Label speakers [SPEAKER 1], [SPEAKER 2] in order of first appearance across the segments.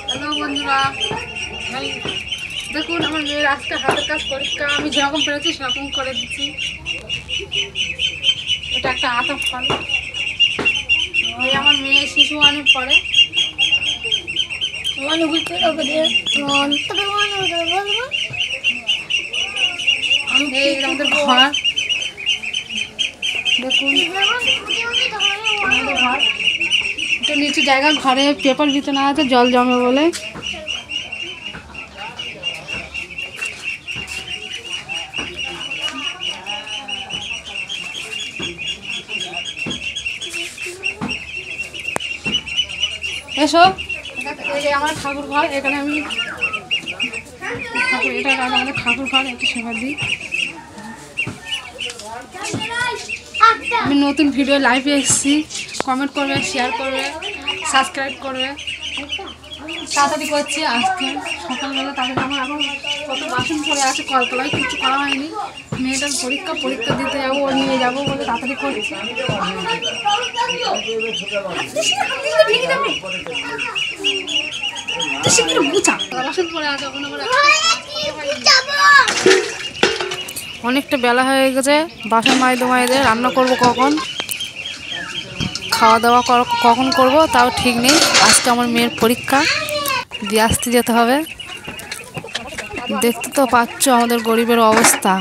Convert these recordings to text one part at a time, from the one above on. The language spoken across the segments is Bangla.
[SPEAKER 1] হ্যালো বন্ধুরা, দেখুন আমার মেয়ের আজকে হাতের কাজ পরীক্ষা। আমি যেরকম পেরেছি সেরকম করে দিচ্ছি। এটা একটা আতপ ফল। এই আমার মেয়ে শিশু অনেক পড়ে। এই আমাদের ঘর দেখুন, আমাদের ঘর একটু নিচু জায়গা, ঘরে পেপার বিছানা আছে জল জমে বলে। এসো, এই যে আমার ঠাকুর ঘর, এখানে আমি ঠাকুর, এটা আমাদের ঠাকুর ঘর, একটু সেবা দিই। আমি নতুন ভিডিও লাইভে এসেছি। কমেন্ট করবে, শেয়ার করবে, সাবস্ক্রাইব করবে। তাড়াতাড়ি করছি আজকে সকালবেলা। তাড়াতাড়ি আমার এখন কত বাসন পড়ে আছে, কলতলায় কিছু করা হয়নি। মেয়েটার পরীক্ষা দিতে যাবো, ও নিয়ে যাবো বলে তাড়াতাড়ি করছি। বাসন পড়ে আছে, অনেকটা বেলা হয়ে গেছে। বাসন মাইদের রান্না করব কখন, খাওয়া দাওয়া কখন করব তাও ঠিক নেই। আজকে আমার মেয়ের পরীক্ষা দিয়ে আসতে যেতে হবে। দেখতে তো পাচ্ছ আমাদের গরিবের অবস্থা,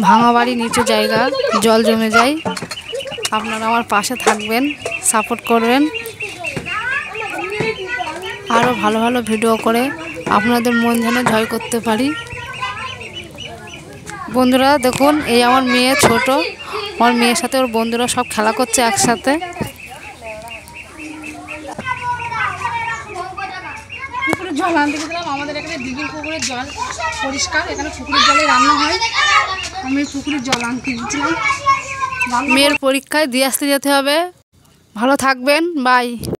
[SPEAKER 1] ভাঙা বাড়ি, নিচু জায়গা, জল জমে যায়। আপনারা আমার পাশে থাকবেন, সাপোর্ট করবেন, আরও ভালো ভালো ভিডিও করে আপনাদের মন যেন জয় করতে পারি। বন্ধুরা দেখুন, এই আমার মেয়ে ছোট, আমার মেয়ের সাথে ওর বন্ধুরা সব খেলা করছে একসাথে। পুকুরের জল আনতে গেছিলাম, আমাদের এখানে দিঘির পুকুরের জল পরিষ্কার, এখানে পুকুরের জলে রান্না হয়। আমি পুকুরের জল আনতে গেছিলাম। মেয়ের পরীক্ষায় দিয়ে আসতে যেতে হবে। ভালো থাকবেন, বাই।